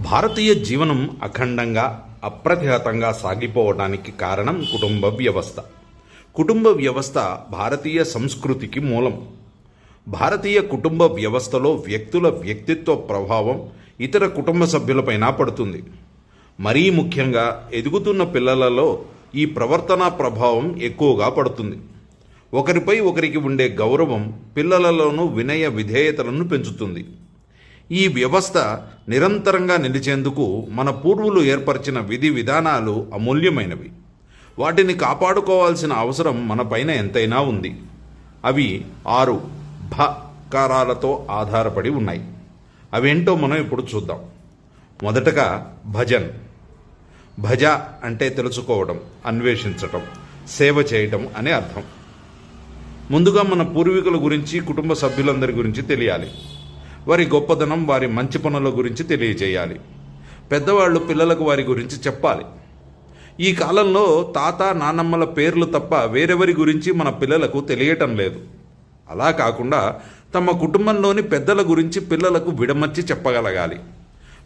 భారతీయ జీవనం అఖండంగా అప్రతిహతంగా సాగిపోవడానికి కారణం కుటుంబ వ్యవస్థ. కుటుంబ వ్యవస్థ భారతీయ సంస్కృతికి మూలం. భారతీయ కుటుంబ వ్యవస్థలో వ్యక్తుల వ్యక్తిత్వ ప్రభావం ఇతర కుటుంబ సభ్యులపైన పడుతుంది. మరీ ముఖ్యంగా ఎదుగుతున్న పిల్లలలో ఈ ప్రవర్తన ప్రభావం ఎక్కువగా పడుతుంది. ఒకరిపై ఒకరికి ఉండే గౌరవం పిల్లలలోనూ వినయ విధేయతలను పెంచుతుంది. ఈ వ్యవస్థ నిరంతరంగా నిలిచేందుకు మన పూర్వులు ఏర్పరిచిన విధి విధానాలు అమూల్యమైనవి. వాటిని కాపాడుకోవాల్సిన అవసరం మన పైన ఎంతైనా ఉంది. అవి 6 భకారాలతో ఆధారపడి ఉన్నాయి. అవేంటో మనం ఇప్పుడు చూద్దాం. మొదటగా భజన్. భజ అంటే తెలుసుకోవడం, అన్వేషించటం, సేవ చేయటం అనే అర్థం. ముందుగా మన పూర్వీకుల గురించి, కుటుంబ సభ్యులందరి గురించి తెలియాలి. వారి గొప్పదనం, వారి మంచి పనుల గురించి తెలియజేయాలి. పెద్దవాళ్ళు పిల్లలకు వారి గురించి చెప్పాలి. ఈ కాలంలో తాత నాన్నమ్మల పేర్లు తప్ప వేరెవరి గురించి మన పిల్లలకు తెలియటం లేదు. అలా కాకుండా తమ కుటుంబంలోని పెద్దల గురించి పిల్లలకు విడమర్చి చెప్పగలగాలి.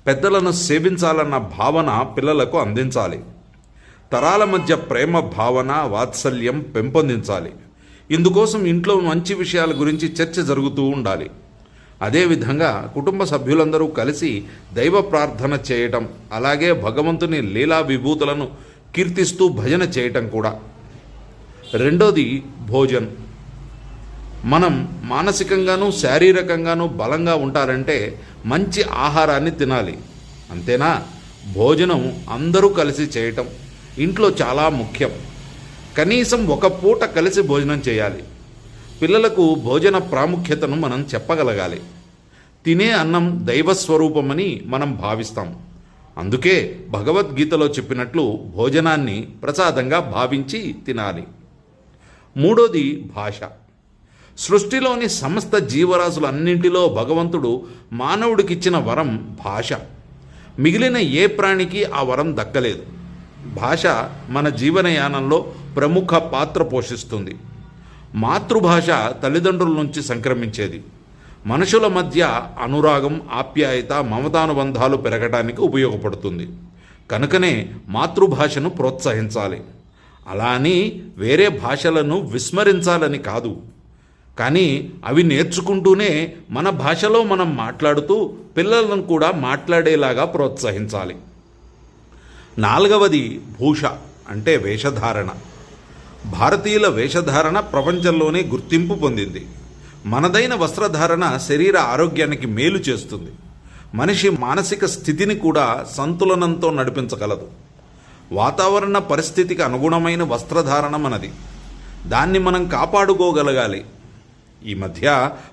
పెద్దలను సేవించాలన్న భావన పిల్లలకు అందించాలి. తరాల మధ్య ప్రేమ భావన, వాత్సల్యం పెంపొందించాలి. ఇందుకోసం ఇంట్లో మంచి విషయాల గురించి చర్చ జరుగుతూ ఉండాలి. అదేవిధంగా కుటుంబ సభ్యులందరూ కలిసి దైవ ప్రార్థన చేయటం, అలాగే భగవంతుని లీలా విభూతులను కీర్తిస్తూ భజన చేయటం కూడా. రెండోది భోజన్. మనం మానసికంగానూ శారీరకంగానూ బలంగా ఉంటారంటే మంచి ఆహారాన్ని తినాలి. అంతేనా? భోజనం అందరూ కలిసి చేయటం ఇంట్లో చాలా ముఖ్యం. కనీసం ఒక పూట కలిసి భోజనం చేయాలి. పిల్లలకు భోజన ప్రాముఖ్యతను మనం చెప్పగలగాలి. తినే అన్నం దైవస్వరూపమని మనం భావిస్తాం. అందుకే భగవద్గీతలో చెప్పినట్లు భోజనాన్ని ప్రసాదంగా భావించి తినాలి. మూడోది భాష. సృష్టిలోని సమస్త జీవరాశులన్నింటిలో భగవంతుడు మానవుడికిచ్చిన వరం భాష. మిగిలిన ఏ ప్రాణికి ఆ వరం దక్కలేదు. భాష మన జీవనయానంలో ప్రముఖ పాత్ర పోషిస్తుంది. మాతృభాష తల్లిదండ్రుల నుంచి సంక్రమించేది. మనుషుల మధ్య అనురాగం, ఆప్యాయత, మమతానుబంధాలు పెరగడానికి ఉపయోగపడుతుంది. కనుకనే మాతృభాషను ప్రోత్సహించాలి. అలా అని వేరే భాషలను విస్మరించాలని కాదు. కానీ అవి నేర్చుకుంటూనే మన భాషలో మనం మాట్లాడుతూ పిల్లలను కూడా మాట్లాడేలాగా ప్రోత్సహించాలి. నాలుగవది భూష అంటే వేషధారణ. భారతీయుల వేషధారణ ప్రపంచంలోనే గుర్తింపు పొందింది. మనదైన వస్త్రధారణ శరీర ఆరోగ్యానికి మేలు చేస్తుంది. మనిషి మానసిక స్థితిని కూడా సంతులనంతో నడిపించగలదు. వాతావరణ పరిస్థితికి అనుగుణమైన వస్త్రధారణ మనది. దాన్ని మనం కాపాడుకోగలగాలి. ఈ మధ్య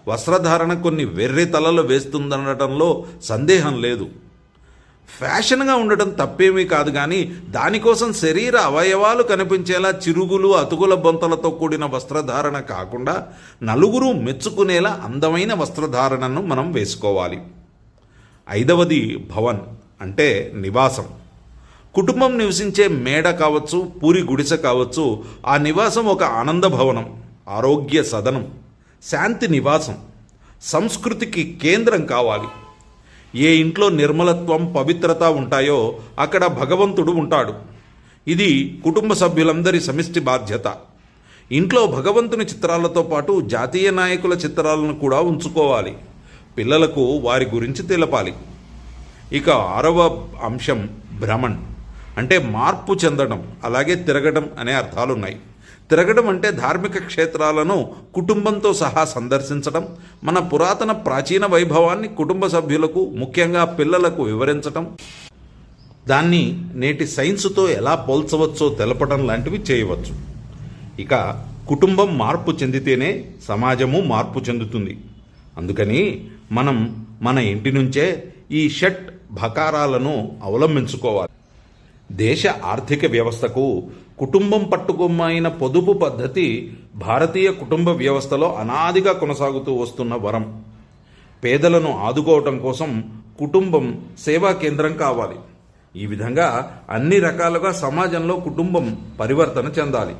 వస్త్రధారణ కొన్ని వెర్రి తలలు వేస్తుందనడంలో సందేహం లేదు. ఫ్యాషన్గా ఉండటం తప్పేమీ కాదు, కానీ దానికోసం శరీర అవయవాలు కనిపించేలా చిరుగులు, అతుకుల బొంతలతో కూడిన వస్త్రధారణ కాకుండా నలుగురు మెచ్చుకునేలా అందమైన వస్త్రధారణను మనం వేసుకోవాలి. ఐదవది భవన్ అంటే నివాసం. కుటుంబం నివసించే మేడ కావచ్చు, పూరి గుడిసె కావచ్చు, ఆ నివాసం ఒక ఆనంద భవనం, ఆరోగ్య సదనం, శాంతి నివాసం, సంస్కృతికి కేంద్రం కావాలి. ఏ ఇంట్లో నిర్మలత్వం, పవిత్రత ఉంటాయో అక్కడ భగవంతుడు ఉంటాడు. ఇది కుటుంబ సభ్యులందరి సమిష్టి బాధ్యత. ఇంట్లో భగవంతుని చిత్రాలతో పాటు జాతీయ నాయకుల చిత్రాలను కూడా ఉంచుకోవాలి. పిల్లలకు వారి గురించి తెలపాలి. ఇక 6వ అంశం భ్రమణ్ అంటే మార్పు చెందడం, అలాగే తిరగడం అనే అర్థాలున్నాయి. తిరగడం అంటే ధార్మిక క్షేత్రాలను కుటుంబంతో సహా సందర్శించడం, మన పురాతన ప్రాచీన వైభవాన్ని కుటుంబ సభ్యులకు, ముఖ్యంగా పిల్లలకు వివరించటం, దాన్ని నేటి సైన్సుతో ఎలా పోల్చవచ్చో తెలపడం లాంటివి చేయవచ్చు. ఇక కుటుంబం మార్పు చెందితేనే సమాజము మార్పు చెందుతుంది. అందుకని మనం మన ఇంటి నుంచే ఈ షట్ భకారాలను అవలంబించుకోవాలి. దేశ ఆర్థిక వ్యవస్థకు కుటుంబం పట్టుకొమ్మైన పొదుపు పద్ధతి భారతీయ కుటుంబ వ్యవస్థలో అనాదిగా కొనసాగుతూ వస్తున్న వరం. పేదలను ఆదుకోవటం కోసం కుటుంబం సేవా కేంద్రం కావాలి. ఈ విధంగా అన్ని రకాలుగా సమాజంలో కుటుంబం పరివర్తన చెందాలి.